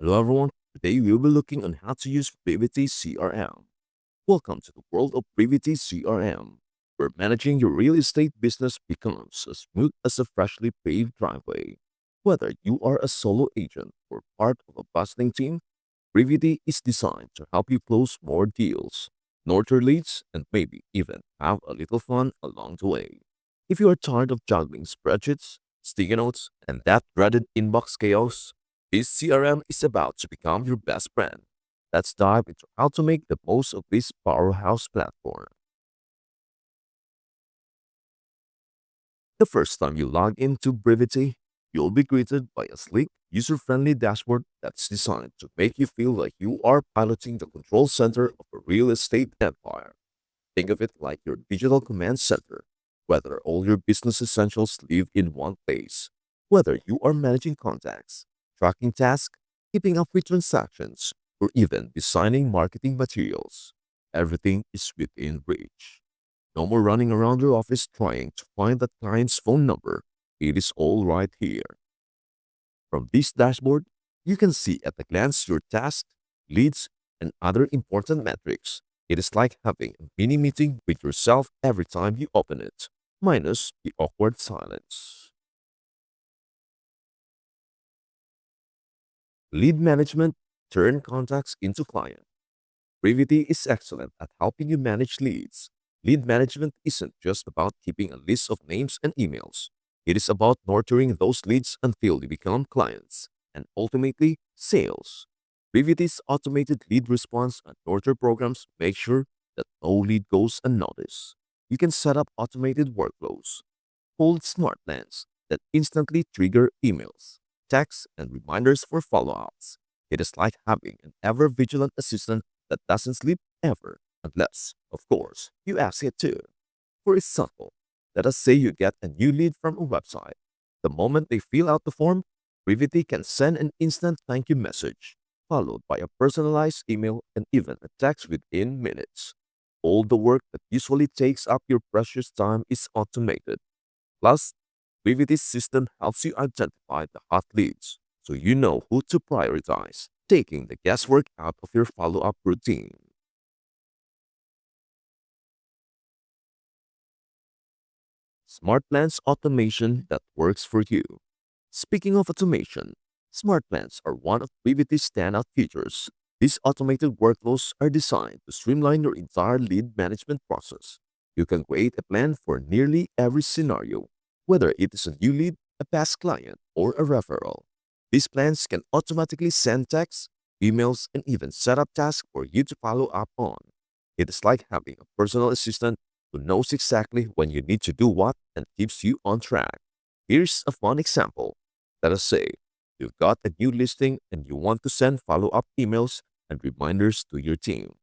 Hello everyone, today we'll be looking on how to use Brivity CRM. Welcome to the world of Brivity CRM, where managing your real estate business becomes as smooth as a freshly paved driveway. Whether you are a solo agent or part of a bustling team, Brivity is designed to help you close more deals, nurture leads, and maybe even have a little fun along the way. If you are tired of juggling spreadsheets, sticky notes, and that dreaded inbox chaos, this CRM is about to become your best friend. Let's dive into how to make the most of this powerhouse platform. The first time you log into Brivity, you'll be greeted by a sleek, user-friendly dashboard that's designed to make you feel like you are piloting the control center of a real estate empire. Think of it like your digital command center, whether all your business essentials live in one place. Whether you are managing contacts, tracking tasks, keeping up with transactions, or even designing marketing materials, everything is within reach. No more running around your office trying to find that client's phone number. It is all right here. From this dashboard, you can see at a glance your tasks, leads, and other important metrics. It is like having a mini meeting with yourself every time you open it, minus the awkward silence. Lead management turn contacts into clients. Brivity is excellent at helping you manage leads. Lead management isn't just about keeping a list of names and emails. It is about nurturing those leads until they become clients and ultimately sales. Brivity's automated lead response and nurture programs make sure that no lead goes unnoticed. You can set up automated workflows, hold smart plans that instantly trigger emails, texts, and reminders for follow-ups. It is like having an ever-vigilant assistant that doesn't sleep ever, unless, of course, you ask it to. For example, let us say you get a new lead from a website. The moment they fill out the form, Privity can send an instant thank you message, followed by a personalized email and even a text within minutes. All the work that usually takes up your precious time is automated. Plus, Privity's system helps you identify the hot leads so you know who to prioritize, taking the guesswork out of your follow-up routine. Smart Plans automation that works for you. Speaking of automation, Smart Plans are one of Privity's standout features. These automated workflows are designed to streamline your entire lead management process. You can create a plan for nearly every scenario, whether it is a new lead, a past client, or a referral. These plans can automatically send texts, emails, and even set up tasks for you to follow up on. It is like having a personal assistant who knows exactly when you need to do what and keeps you on track. Here's a fun example. Let us say you've got a new listing and you want to send follow up emails and reminders to your team.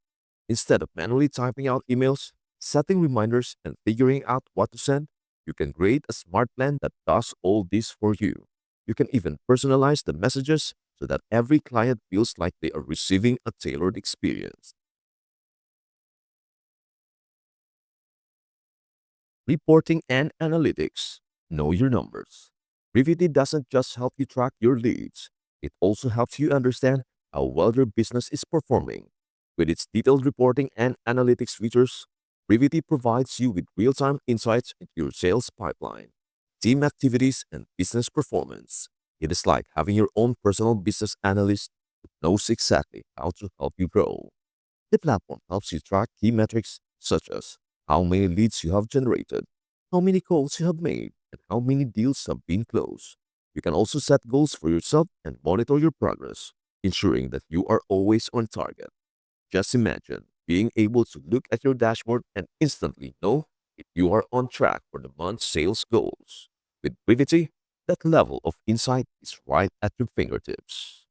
Instead of manually typing out emails, setting reminders, and figuring out what to send, you can create a smart plan that does all this for you. You can even personalize the messages so that every client feels like they are receiving a tailored experience. Reporting and analytics. Know your numbers. Revity doesn't just help you track your leads, it also helps you understand how well your business is performing. With its detailed reporting and analytics features, Revity provides you with real time insights into your sales pipeline, team activities, and business performance. It is like having your own personal business analyst who knows exactly how to help you grow. The platform helps you track key metrics such as how many leads you have generated, how many calls you have made, and how many deals have been closed. You can also set goals for yourself and monitor your progress, ensuring that you are always on target. Just imagine being able to look at your dashboard and instantly know if you are on track for the month's sales goals. With Brivity, that level of insight is right at your fingertips.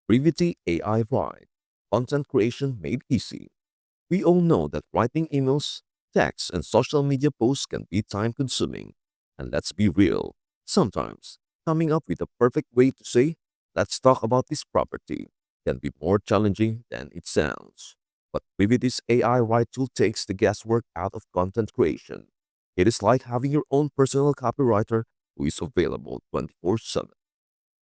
Brivity AI Write, content creation made easy. We all know that writing emails, texts, and social media posts can be time consuming. And let's be real, sometimes coming up with a perfect way to say, let's talk about this property, can be more challenging than it sounds. But Privity's AI Write tool takes the guesswork out of content creation. It is like having your own personal copywriter who is available 24/7.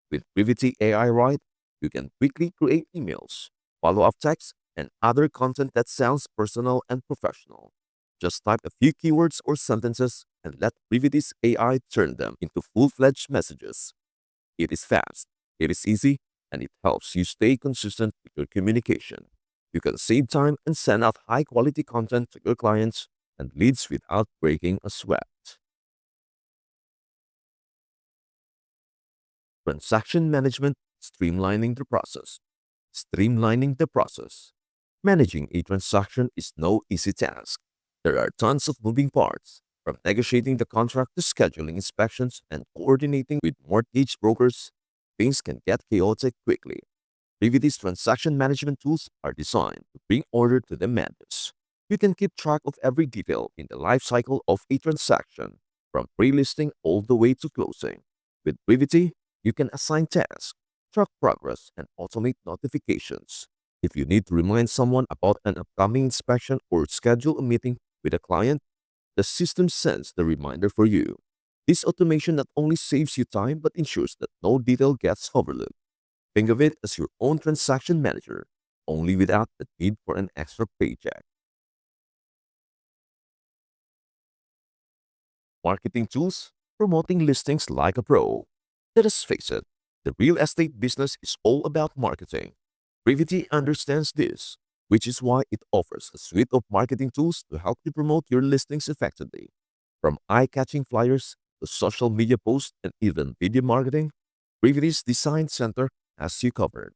With Brivity AI Write, you can quickly create emails, follow-up texts, and other content that sounds personal and professional. Just type a few keywords or sentences and let Brivity's AI turn them into full-fledged messages. It is fast, it is easy, and it helps you stay consistent with your communication. You can save time and send out high-quality content to your clients and leads without breaking a sweat. Transaction management, streamlining the process. Streamlining the process. Managing a transaction is no easy task. There are tons of moving parts, from negotiating the contract to scheduling inspections and coordinating with mortgage brokers. Things can get chaotic quickly. Privity's transaction management tools are designed to bring order to the madness. You can keep track of every detail in the life cycle of a transaction, from pre-listing all the way to closing. With Privity, you can assign tasks, track progress, and automate notifications. If you need to remind someone about an upcoming inspection or schedule a meeting with a client, the system sends the reminder for you. This automation not only saves you time but ensures that no detail gets overlooked. Think of it as your own transaction manager, only without the need for an extra paycheck. Marketing tools, promoting listings like a pro. Let us face it, the real estate business is all about marketing. Privity understands this, which is why it offers a suite of marketing tools to help you promote your listings effectively. From eye-catching flyers to social media posts and even video marketing, Privity's Design Center has you covered.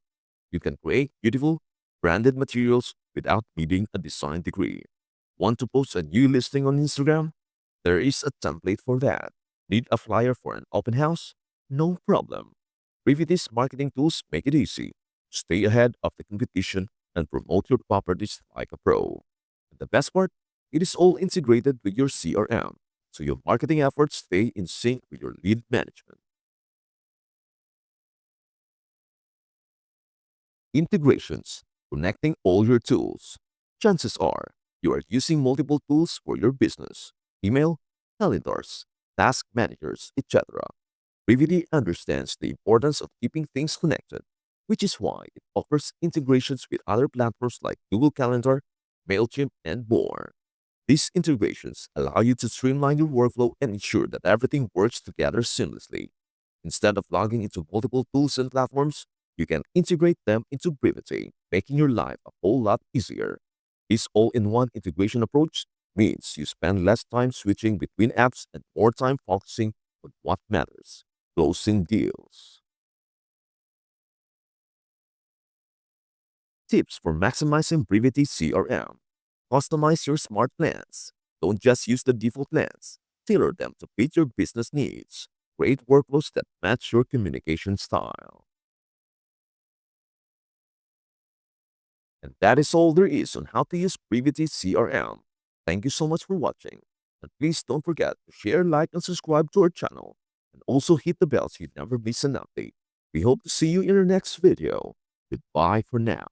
You can create beautiful, branded materials without needing a design degree. Want to post a new listing on Instagram? There is a template for that. Need a flyer for an open house? No problem. Privity's marketing tools make it easy. Stay ahead of the competition and promote your properties like a pro. And the best part? It is all integrated with your CRM, so your marketing efforts stay in sync with your lead management. Integrations, connecting all your tools. Chances are you are using multiple tools for your business: email, calendars, task managers, etc. Privity understands the importance of keeping things connected, which is why it offers integrations with other platforms like Google Calendar, MailChimp, and more. These integrations allow you to streamline your workflow and ensure that everything works together seamlessly. Instead of logging into multiple tools and platforms, you can integrate them into Brivity, making your life a whole lot easier. This all-in-one integration approach means you spend less time switching between apps and more time focusing on what matters: closing deals. Tips for maximizing Brivity CRM. Customize your smart plans. Don't just use the default plans. Tailor them to fit your business needs. Create workflows that match your communication style. And that is all there is on how to use Brivity CRM. Thank you so much for watching. And please don't forget to share, like, and subscribe to our channel. And also hit the bell so you never miss an update. We hope to see you in our next video. Goodbye for now.